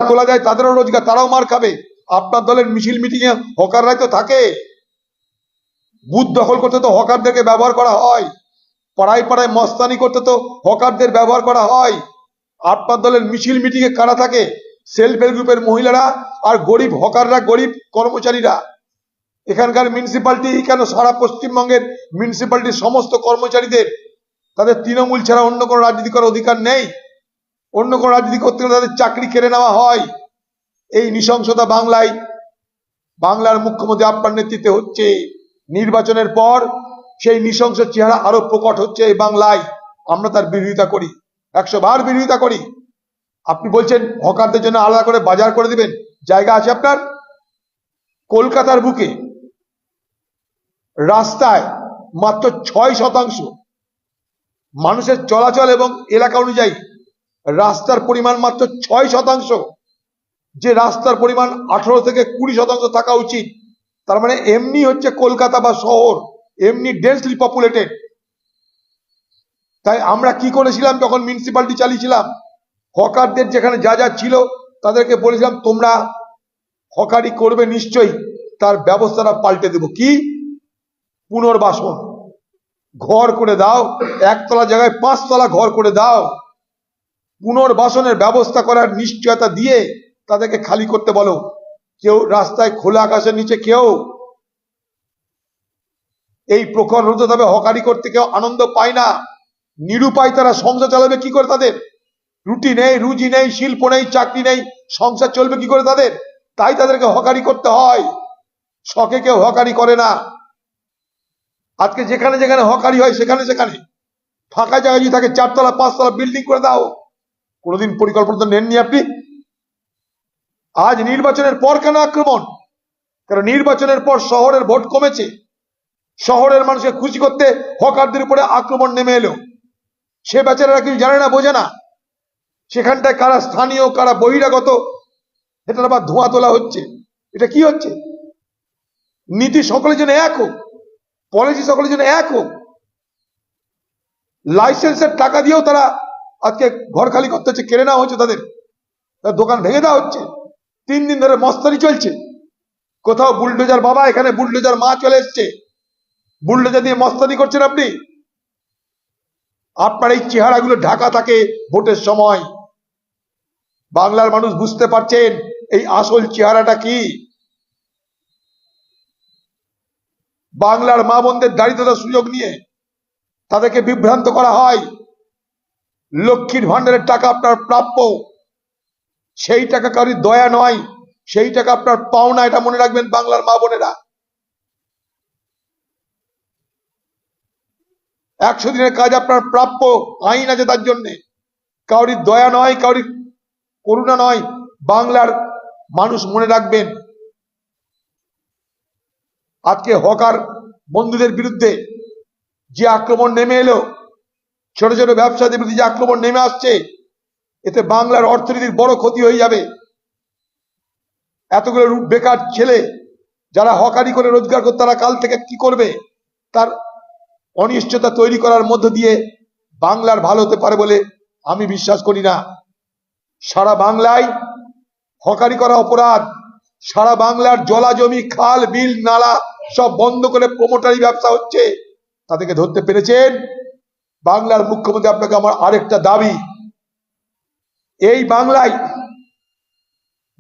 তোলা যায় তাদেরও রোজগার, তারাও মার খাবে। আপনার দলের মিছিল মিটিং এ হকাররাই তো থাকে। বুথ দখল করতে তো হকারদেরকে ব্যবহার করা হয়, পাড়ায় পাড়ায় মস্তানি করতে তো হকারদের ব্যবহার করা হয়। আপনার দলের মিছিল মিটিং এ কারা থাকে? সেলফ হেল্প গ্রুপের মহিলারা আর গরিব হকাররা, গরিব কর্মচারীরা। এখানকার মিউনিসিপালিটি কেন, সারা পশ্চিমবঙ্গের মিউনিসিপালিটির সমস্ত কর্মচারীদের তাদের তৃণমূল ছাড়া অন্য কোনো রাজনীতি করার অধিকার নেই। অন্য কোনো রাজনীতি করতে গেলে তাদের চাকরি কেড়ে নেওয়া হয়। এই নৃশংসতা বাংলার মুখ্যমন্ত্রী আপনার নেতৃত্বে হচ্ছে। নির্বাচনের পর সেই নৃশংস চেহারা আরো প্রকট হচ্ছে এই বাংলায়। আমরা তার বিরোধিতা করি, 100 বার বিরোধিতা করি। আপনি বলছেন হকারদের জন্য আলাদা করে বাজার করে দিবেন, জায়গা আছে আপনার? কলকাতার বুকে রাস্তায় মাত্র 6% মানুষের চলাচল এবং এলাকা অনুযায়ী রাস্তার পরিমাণ মাত্র 6%। যে রাস্তার পরিমাণ 18 থেকে 20% থাকা উচিত। তার মানে এমনি হচ্ছে কলকাতা বা শহর, এমনি ডেন্সলি পপুলেটেড। তাই আমরা কি করেছিলাম যখন মিউনিসিপালিটি চালিয়েছিলাম, হকারদের যেখানে যা যা ছিল তাদেরকে বলেছিলাম তোমরা হকারি করবে নিশ্চয়ই, তার ব্যবস্থাটা পাল্টে দেব। কি? পুনর্বাসন, ঘর করে দাও, একতলা জায়গায় 5 তলা ঘর করে দাও। পুনর্বাসনের ব্যবস্থা করার নিশ্চয়তা দিয়ে তাদেরকে খালি করতে বলো। কেউ রাস্তায় খোলা আকাশের নিচে, কেউ এই প্রখর রোদে তবে হকারি করতে কেউ আনন্দ পায় না। নিরুপায় তারা সংসার চালাবে কি করে? তাদের রুটি নেই, রুজি নেই, শিল্প নেই, চাকরি নেই, সংসার চলবে কি করে তাদের? তাই তাদেরকে হকারি করতে হয়। শখে কেউ হকারি করে না। আজকে যেখানে যেখানে হকারি হয় সেখানে সেখানে ফাঁকা জায়গা যদি থাকে 4 তলা 5 তলা বিল্ডিং করে দাও। কোনোদিন পরিকল্পনা তো নেননি আপনি। আজ নির্বাচনের পর কেন আক্রমণ? কারণ নির্বাচনের পর শহরের ভোট কমেছে, শহরের মানুষকে খুশি করতে হকারদের উপরে আক্রমণ নেমে এলো। সে বেচারারা কিছু জানে না, বোঝে না। সেখানটায় কারা স্থানীয় কারা বহিরাগত এটার আবার ধোঁয়া তোলা হচ্ছে। এটা কি হচ্ছে? নীতি সকলের জন্য এক হোক, পলিসি সকলের জন্য এক হোক। লাইসেন্সের টাকা দিয়েও তারা আজকে ঘর খালি করতে হচ্ছে, কেড়ে নেওয়া হচ্ছে তাদের দোকান ভেঙে দেওয়া হচ্ছে। 3 দিন ধরে মস্তানি চলছে। কোথাও বুলডোজার বাবা, এখানে বুলডোজার মা চলে এসছে, বুলডোজার দিয়ে মস্তানি করছেন আপনি। আপনার এই চেহারাগুলো ঢাকা থাকে ভোটের সময়। বাংলার মানুষ বুঝতে পারছেন এই আসল চেহারাটা কি। বাংলার মা বোনদের দারিদ্রতার সুযোগ নিয়ে তাদেরকে বিভ্রান্ত করা হয়। লক্ষ্মীর ভান্ডারের টাকা আপনার প্রাপ্য, সেই টাকা কারোর দয়া নয়, সেই টাকা আপনার পাওনা। এটা মনে রাখবেন বাংলার মা বোনেরা। 100 দিনের কাজ আপনার প্রাপ্য, আইন আছে তার জন্য। কাউরির দয়া নয়, কাউরির করুণা নয়। বাংলার মানুষ মনে রাখবেন। আজকে হকার বন্ধুদের বিরুদ্ধে যে আক্রমণ নেমে এলো, ছোট ছোট ব্যবসায়ীদের বিরুদ্ধে যে আক্রমণ নেমে আসছে, এতে বাংলার অর্থনীতির বড় ক্ষতি হয়ে যাবে। এতগুলো বেকার ছেলে যারা হকারি করে রোজগার করতে, তারা কাল থেকে কি করবে? তার অনিশ্চয়তা তৈরি করার মধ্য দিয়ে বাংলার ভালো হতে পারে বলে আমি বিশ্বাস করি না। সারা বাংলায় হকারি করা অপরাধ। সারা বাংলার জলা জমি, খাল বিল নালা সব বন্ধ করে প্রমোটারি ব্যবসা হচ্ছে। তাদেরকে ধরতে পেরেছেন? বাংলার মুখ্যমন্ত্রী, আপনাকে আমার আরেকটা দাবি, এই বাংলায়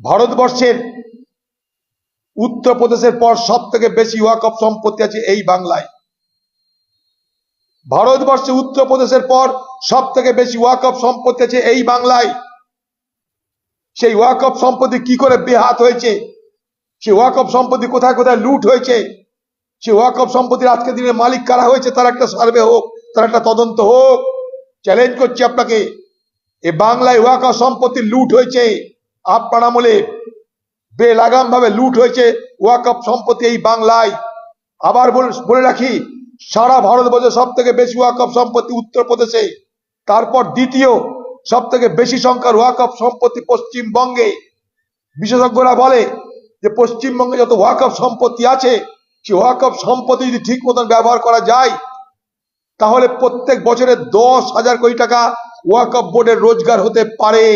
ভারতবর্ষের উত্তরপ্রদেশের পর সব থেকে বেশি ওয়াকফ সম্পত্তি আছে এই বাংলায়। ভারতবর্ষে উত্তরপ্রদেশের পর সব থেকে বেশি ওয়াকফ সম্পত্তি আছে এই বাংলায়। সেই ওয়াকফ সম্পত্তি কি করে বেহাত হয়েছে, সেই ওয়াকফ সম্পত্তি কোথায় কোথায় লুট হয়েছে, সেই ওয়াকফ সম্পত্তির আজকের দিনের মালিক কারা হয়েছে, তার একটা সার্ভে হোক, তার একটা তদন্ত হোক। চ্যালেঞ্জ করছি আপনাকে। এ বাংলায় ওয়াকফ সম্পত্তি লুট হয়েছে আপনার আমলে, বেলাগাম ভাবে লুট হয়েছে ওয়াকফ সম্পত্তি এই বাংলায়। আবার বলে রাখি, সারা ভারতবর্ষে সব থেকে বেশি ওয়াকফ সম্পত্তি উত্তরপ্রদেশে, তারপর দ্বিতীয় সব থেকে বেশি সংখ্যার ওয়াকফ সম্পত্তি পশ্চিমবঙ্গে। বিশেষজ্ঞরা বলে যে পশ্চিমবঙ্গে যত ওয়াকফ সম্পত্তি আছে, সেই ওয়াকফ সম্পত্তি যদি ঠিক মতন ব্যবহার করা যায়, তাহলে প্রত্যেক বছরে 10,000 কোটি টাকা ওয়াকফ বোর্ডের রোজগার হতে পারে।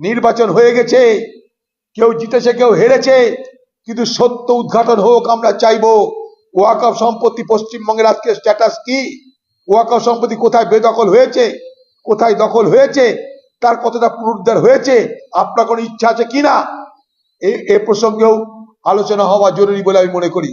নির্বাচন হয়ে গেছে, কেউ জিতেছে কেউ হেরেছে, কিন্তু সত্য উদ্ঘাটন হোক আমরা চাইবো। ওয়াকফ সম্পত্তি পশ্চিমবঙ্গের আজকে স্ট্যাটাস কি? ওয়াকফ সম্পত্তি কোথায় বেদখল হয়েছে, কোথায় দখল হয়েছে, তার কতটা পুনরুদ্ধার হয়েছে, আপনার কোনো ইচ্ছা আছে কিনা এ প্রসঙ্গেও আলোচনা হওয়া জরুরি বলে আমি মনে করি।